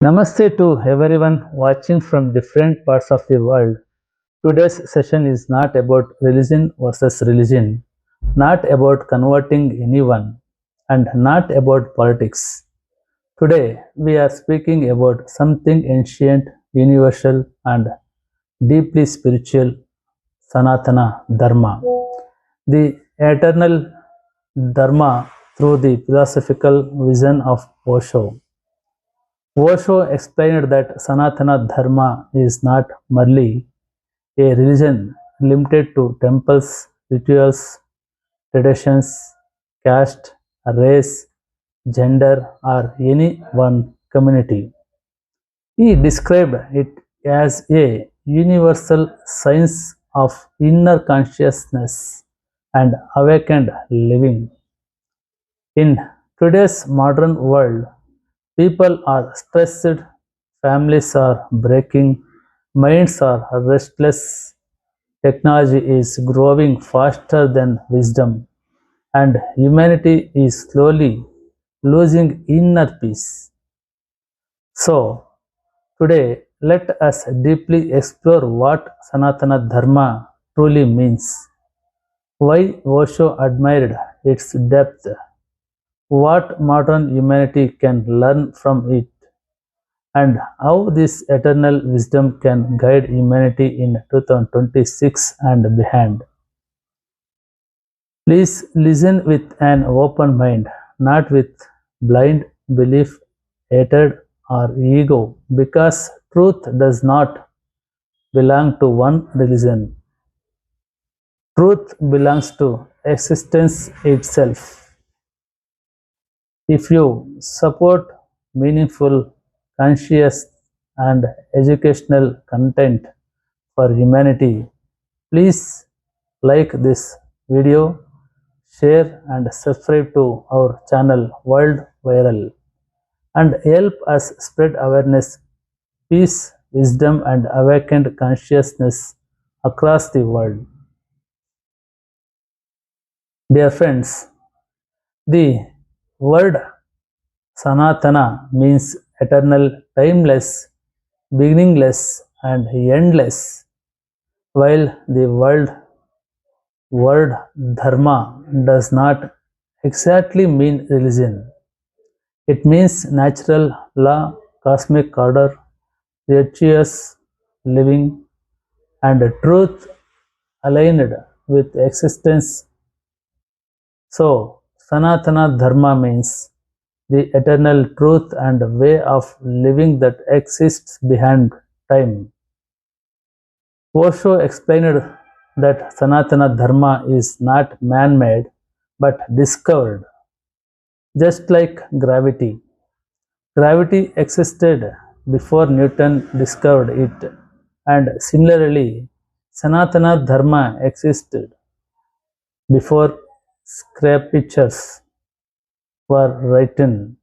Namaste to everyone watching from different parts of the world. Today's session is not about religion versus religion, not about converting anyone, and not about politics. Today, we are speaking about something ancient, universal, and deeply spiritual Sanathana Dharma, the eternal Dharma through the philosophical vision of Osho. Osho explained that Sanathana Dharma is not merely a religion limited to temples, rituals, traditions, caste, race, gender, or any one community. He described it as a universal science of inner consciousness and awakened living. In today's modern world, people are stressed, families are breaking, minds are restless, technology is growing faster than wisdom, and humanity is slowly losing inner peace. So, today, let us deeply explore what Sanatana Dharma truly means, why Osho admired its depth, what modern humanity can learn from it, and how this eternal wisdom can guide humanity in 2026 and beyond. Please listen with an open mind, not with blind belief, hatred, or ego, because truth does not belong to one religion. Truth belongs to existence itself. If you support meaningful, conscious, and educational content for humanity, please like this video, share and subscribe to our channel World Viral and help us spread awareness, peace, wisdom and awakened consciousness across the world. Dear friends, the word Sanatana means eternal, timeless, beginningless and endless, while the word dharma does not exactly mean religion. It means natural law, cosmic order, virtuous living, and truth aligned with existence. So, Sanatana Dharma means the eternal truth and way of living that exists behind time. Osho explained that Sanatana Dharma is not man made but discovered, just like gravity. Gravity existed before Newton discovered it, and similarly, Sanatana Dharma existed before scriptures were written.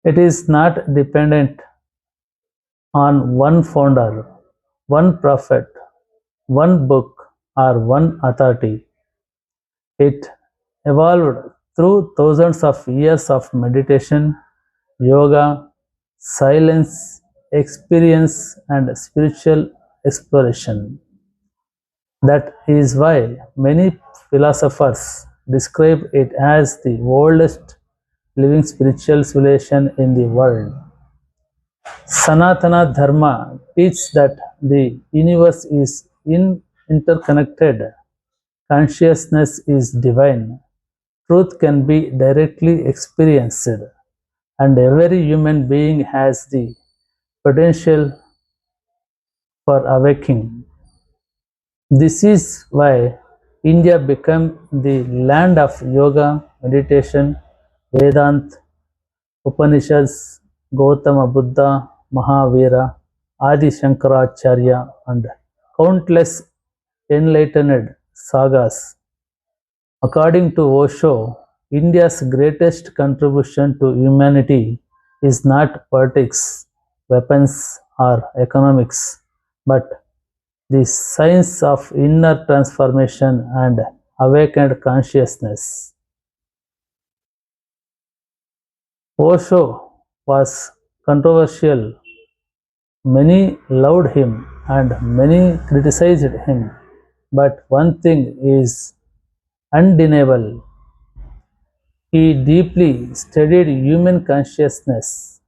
It is not dependent on one founder, one prophet, one book, or one authority. It evolved through thousands of years of meditation, yoga, silence, experience, and spiritual exploration. That is why many philosophers describe it as the oldest living spiritual civilization in the world. Sanatana Dharma teaches that the universe is interconnected, consciousness is divine, truth can be directly experienced, and every human being has the potential for awakening. This is why India became the land of yoga, meditation, Vedanta, Upanishads, Gautama Buddha, Mahavira, Adi Shankaracharya, and countless enlightened sagas. According to Osho, India's greatest contribution to humanity is not politics, weapons, or economics, but the science of inner transformation and awakened consciousness. Osho was controversial. Many loved him and many criticized him. But one thing is undeniable. He deeply studied human consciousness.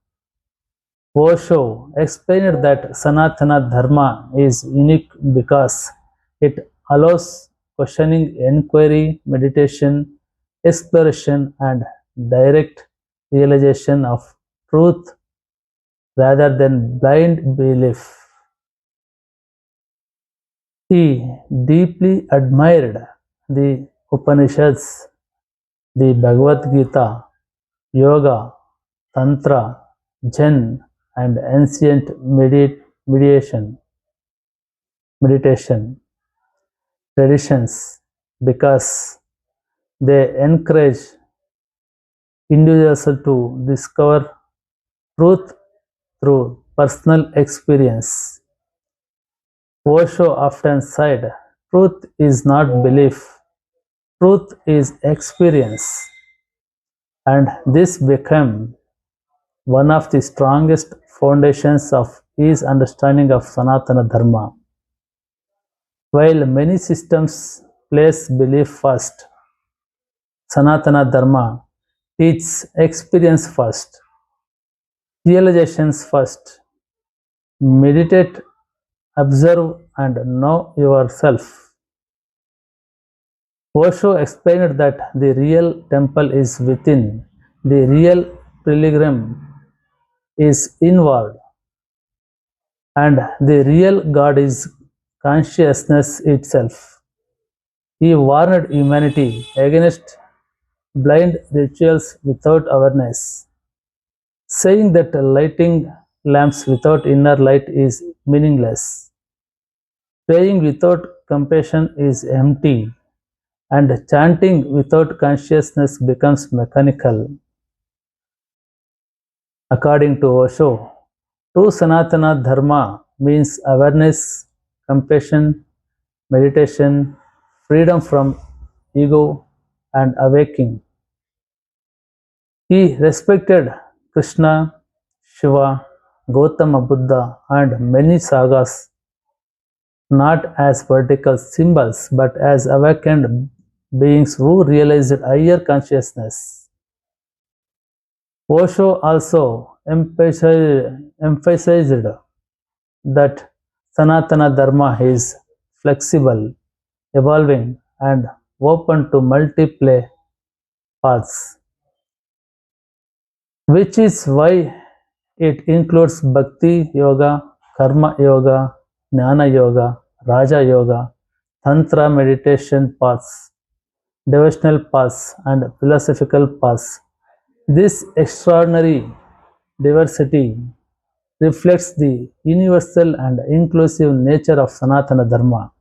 Osho explained that Sanatana Dharma is unique because it allows questioning, inquiry, meditation, exploration, and direct realization of truth rather than blind belief. He deeply admired the Upanishads, the Bhagavad Gita, yoga, tantra, Zen, and ancient meditation traditions because they encourage individuals to discover truth through personal experience. Osho often said, truth is not belief, truth is experience, and this became one of the strongest foundations of his understanding of Sanatana Dharma. While many systems place belief first, Sanatana Dharma teaches experience first, realizations first, meditate, observe, and know yourself. Osho explained that the real temple is within, the real pilgrim is inward, and the real God is consciousness itself. He warned humanity against blind rituals without awareness, saying that lighting lamps without inner light is meaningless. Praying without compassion is empty, and chanting without consciousness becomes mechanical. According to Osho, true Sanatana Dharma means awareness, compassion, meditation, freedom from ego, and awakening. He respected Krishna, Shiva, Gautama Buddha, and many sagas not as vertical symbols but as awakened beings who realized higher consciousness. Osho also emphasized that Sanatana Dharma is flexible, evolving, and open to multiple paths, which is why it includes Bhakti Yoga, Karma Yoga, Jnana Yoga, Raja Yoga, Tantra meditation paths, devotional paths, and philosophical paths. This extraordinary diversity reflects the universal and inclusive nature of Sanatana Dharma.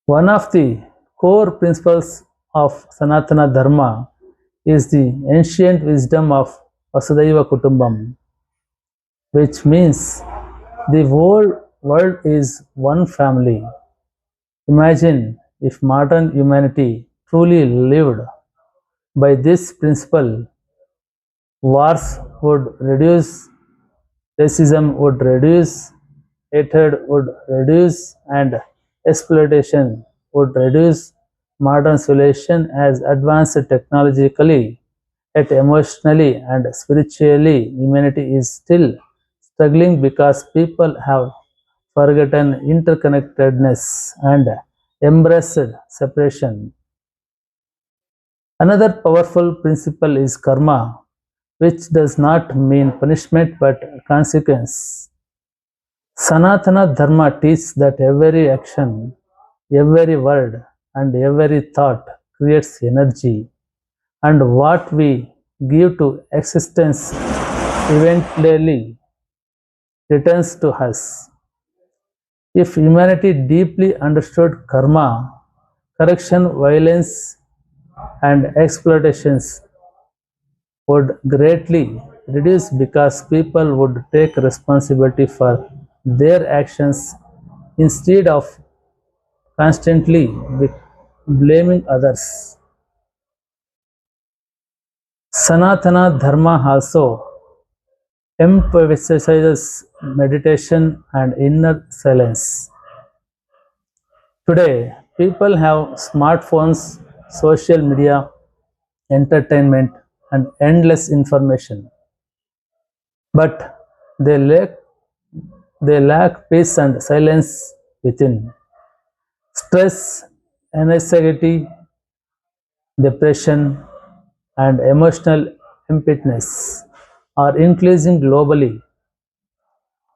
One of the core principles of Sanatana Dharma is the ancient wisdom of Vasudhaiva Kutumbam, which means the whole world is one family. Imagine if modern humanity truly lived by this principle, wars would reduce, racism would reduce, hatred would reduce, and exploitation would reduce. Modern civilization has advanced technologically, yet emotionally and spiritually, humanity is still struggling because people have forgotten interconnectedness and embraced separation. Another powerful principle is karma, which does not mean punishment but consequence. Sanatana Dharma teaches that every action, every word, and every thought creates energy, and what we give to existence eventually returns to us. If humanity deeply understood karma, corruption, violence, and exploitations would greatly reduce because people would take responsibility for their actions instead of constantly blaming others. Sanatana Dharma also emphasizes meditation and inner silence. Today, people have smartphones, social media, entertainment, and endless information, but they lack, they lack peace and silence within. Stress, anxiety, depression, and emotional emptiness are increasing globally.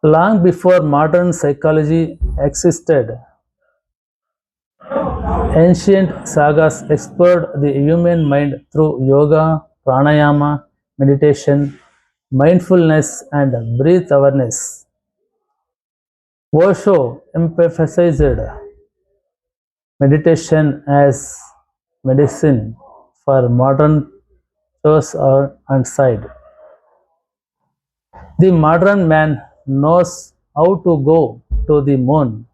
Long before modern psychology existed, ancient sagas explored the human mind through yoga, pranayama, meditation, mindfulness, and breath awareness. Osho emphasized meditation as medicine for modern chores and side. The modern man knows how to go to the moon,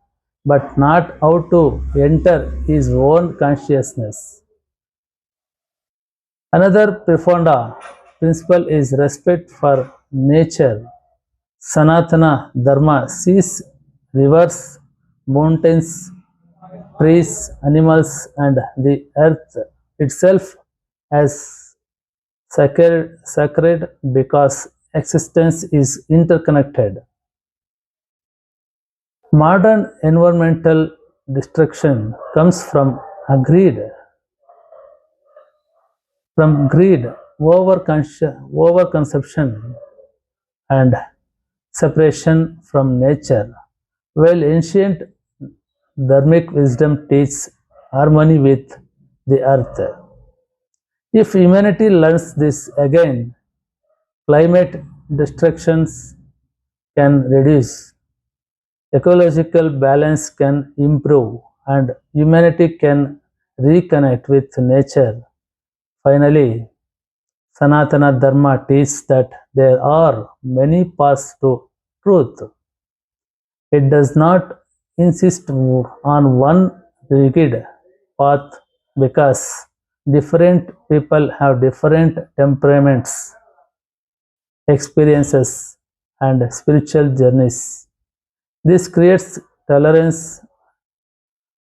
but not how to enter his own consciousness. Another profound principle is respect for nature. Sanathana Dharma sees rivers, mountains, trees, animals, and the earth itself as sacred because existence is interconnected. Modern environmental destruction comes greed, overconsumption, and separation from nature, while ancient dharmic wisdom teaches harmony with the earth. If humanity learns this again, climate destructions can reduce, ecological balance can improve, and humanity can reconnect with nature. Finally, Sanatana Dharma teaches that there are many paths to truth. It does not insist on one rigid path because different people have different temperaments, experiences, and spiritual journeys. This creates tolerance,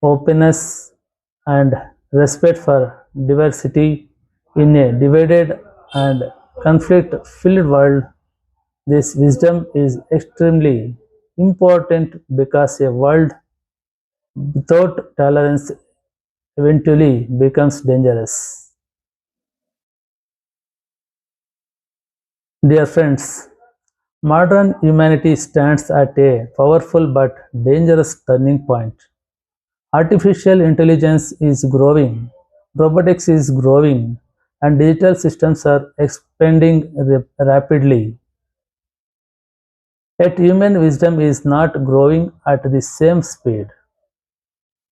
openness, and respect for diversity in a divided and conflict filled world. This wisdom is extremely important because a world without tolerance eventually becomes dangerous. Dear friends, modern humanity stands at a powerful but dangerous turning point. Artificial intelligence is growing, robotics is growing, and digital systems are expanding rapidly. Yet human wisdom is not growing at the same speed.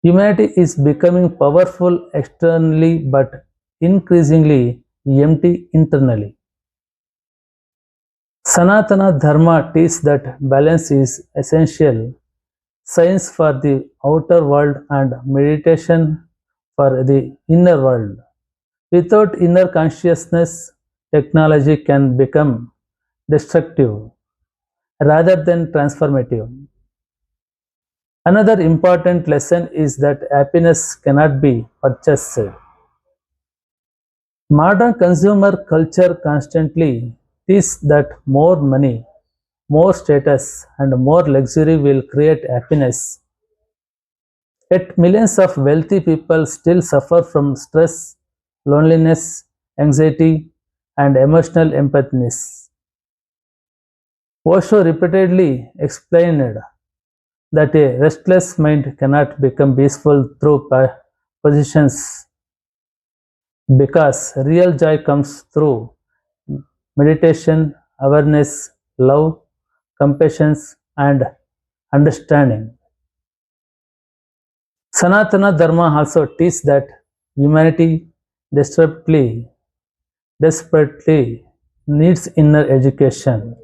Humanity is becoming powerful externally but increasingly empty internally. Sanatana Dharma teaches that balance is essential, science for the outer world and meditation for the inner world. Without inner consciousness, technology can become destructive rather than transformative. Another important lesson is that happiness cannot be purchased. Modern consumer culture constantly teaches that more money, more status, and more luxury will create happiness. Yet millions of wealthy people still suffer from stress, loneliness, anxiety, and emotional emptiness. Osho repeatedly explained that a restless mind cannot become peaceful through positions because real joy comes through meditation, awareness, love, compassion, and understanding. Sanatana Dharma also teaches that humanity desperately needs inner education.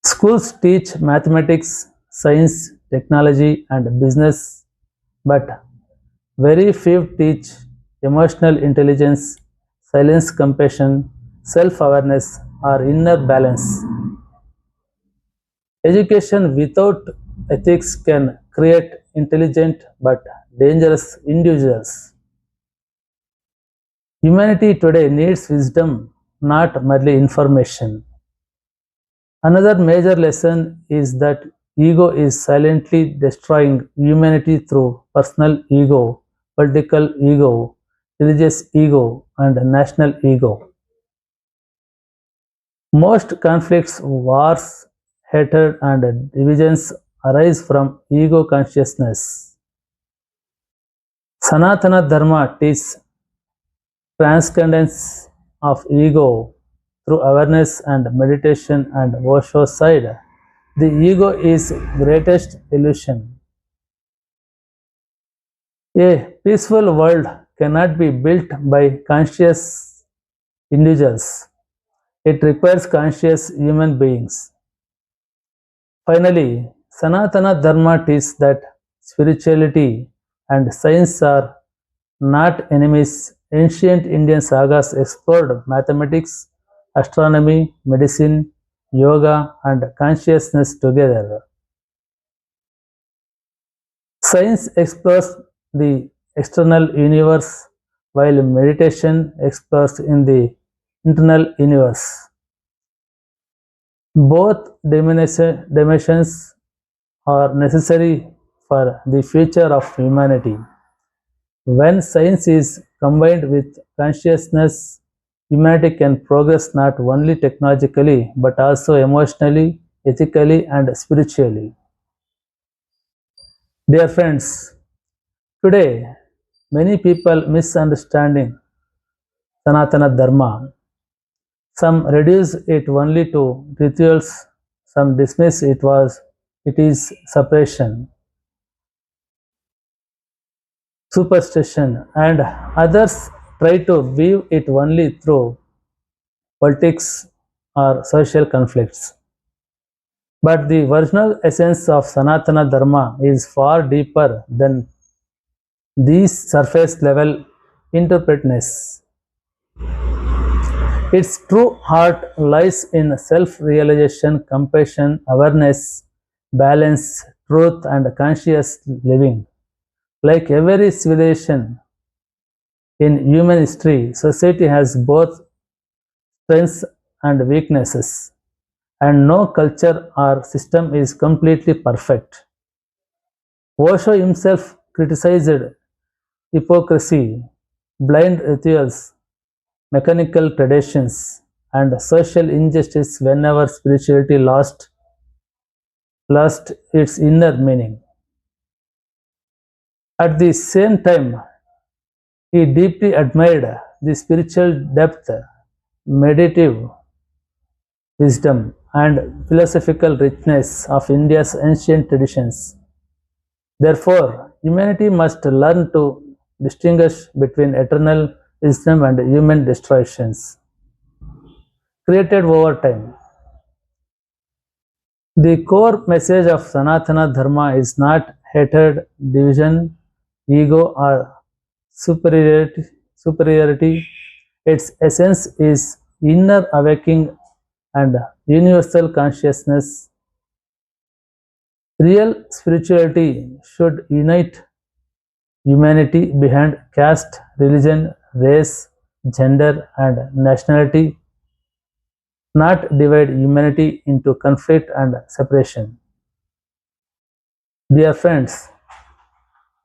Schools teach mathematics, science, technology, and business, but very few teach emotional intelligence, silence, compassion, self awareness, or inner balance. Education without ethics can create intelligent but dangerous individuals. Humanity today needs wisdom, not merely information. Another major lesson is that ego is silently destroying humanity through personal ego, political ego, religious ego, and national ego. Most conflicts, wars, hatred, and divisions arise from ego consciousness. Sanatana Dharma teaches transcendence of ego through awareness and meditation, and Osho side. The ego is greatest illusion. A peaceful world cannot be built by conscious individuals. It requires conscious human beings. Finally, Sanatana Dharma teaches that spirituality and science are not enemies. Ancient Indian sagas explored mathematics, astronomy, medicine, yoga, and consciousness together. Science explores the external universe while meditation explores in the internal universe. Both dimensions are necessary for the future of humanity. When science is combined with consciousness, humanity can progress not only technologically but also emotionally, ethically, and spiritually. Dear friends, today many people misunderstanding Sanatana Dharma. Some reduce it only to rituals, some dismiss it is separation, superstition, and others try to view it only through politics or social conflicts. But the original essence of Sanatana Dharma is far deeper than these surface level interpretations. Its true heart lies in self realization, compassion, awareness, balance, truth, and conscious living. Like every civilization in human history, society has both strengths and weaknesses, and no culture or system is completely perfect. Osho himself criticized hypocrisy, blind rituals, mechanical traditions, and social injustice whenever spirituality lost its inner meaning. At the same time, he deeply admired the spiritual depth, meditative wisdom, and philosophical richness of India's ancient traditions. Therefore, humanity must learn to distinguish between eternal wisdom and human distortions created over time. The core message of Sanatana Dharma is not hatred, division, ego, or superiority. Its essence is inner awakening and universal consciousness. Real spirituality should unite humanity behind caste, religion, race, gender, and nationality, not divide humanity into conflict and separation. Dear friends,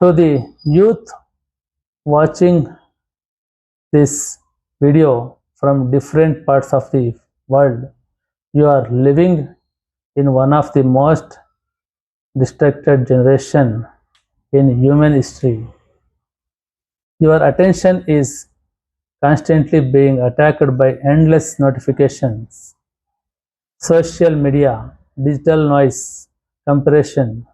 to the youth watching this video from different parts of the world, you are living in one of the most distracted generation in human history. Your attention is constantly being attacked by endless notifications, social media, digital noise, compression,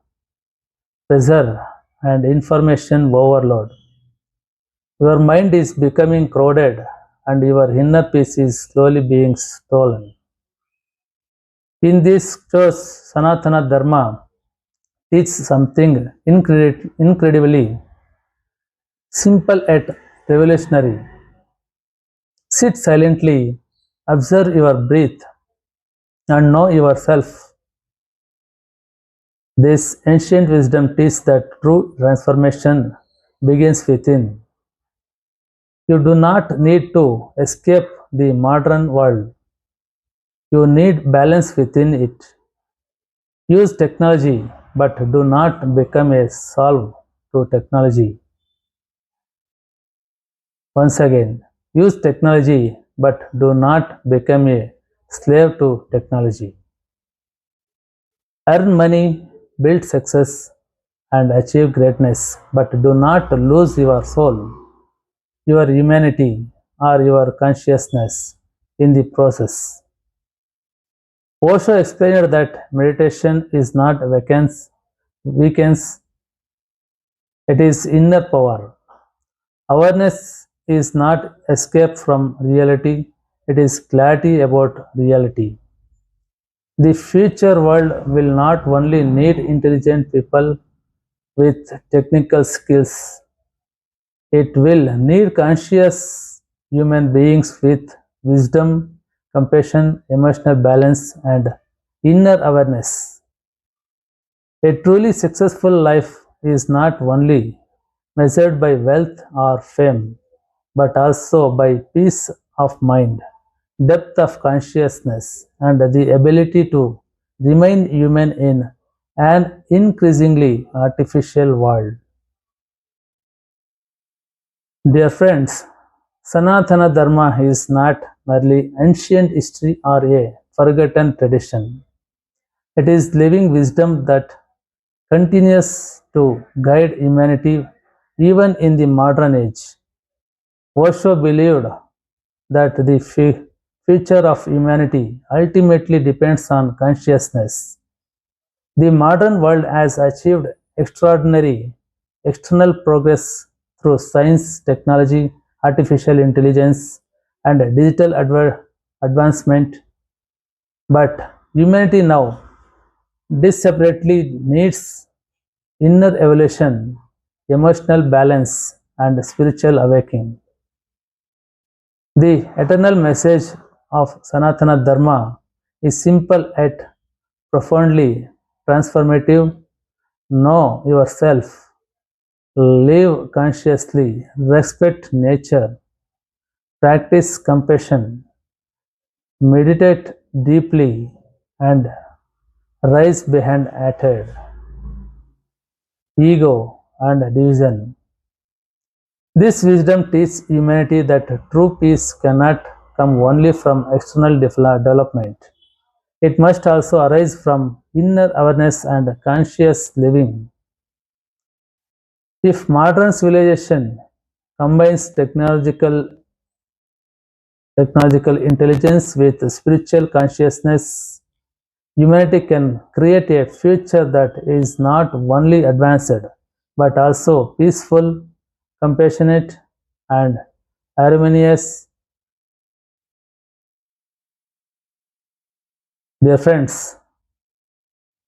pressure, and information overload. Your mind is becoming crowded and your inner peace is slowly being stolen. In this course, Sanatana Dharma teaches something incredibly simple yet revolutionary. Sit silently observe your breath, and know yourself. This ancient wisdom teaches that true transformation begins within. You do not need to escape the modern world. You need balance within it. Use technology, but do not become a slave to technology. Once again, use technology, but do not become a slave to technology. Earn money, build success, and achieve greatness, but do not lose your soul, your humanity, or your consciousness in the process. Osho explained that meditation is not weakens, it is inner power. Awareness is not escape from reality, it is clarity about reality. The future world will not only need intelligent people with technical skills, it will need conscious human beings with wisdom, compassion, emotional balance, and inner awareness. A truly successful life is not only measured by wealth or fame, but also by peace of mind, depth of consciousness, and the ability to remain human in an increasingly artificial world. Dear friends, Sanathana Dharma is not merely ancient history or a forgotten tradition. It is living wisdom that continues to guide humanity even in the modern age. Osho believed that the future of humanity ultimately depends on consciousness. The modern world has achieved extraordinary external progress through science, technology, artificial intelligence, and digital advancement, but humanity now desperately needs inner evolution, emotional balance, and spiritual awakening. The eternal message of Sanatana Dharma is simple yet profoundly transformative. Know yourself, live consciously, respect nature, practice compassion, meditate deeply, and rise behind hatred, ego, and division. This wisdom teaches humanity that true peace cannot come only from external development. It must also arise from inner awareness and conscious living. If modern civilization combines technological intelligence with spiritual consciousness, humanity can create a future that is not only advanced but also peaceful, compassionate, and harmonious. Dear friends,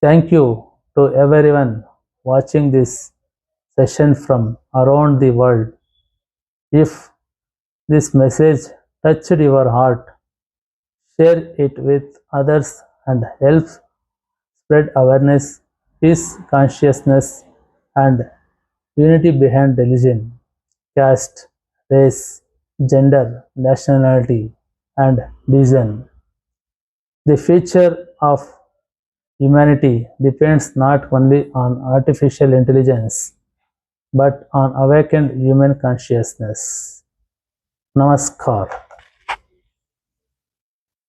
thank you to everyone watching this session from around the world. If this message touched your heart, share it with others and help spread awareness, peace, consciousness, and unity behind religion, caste, race, gender, nationality, and reason. The future of humanity depends not only on artificial intelligence but on awakened human consciousness. Namaskar.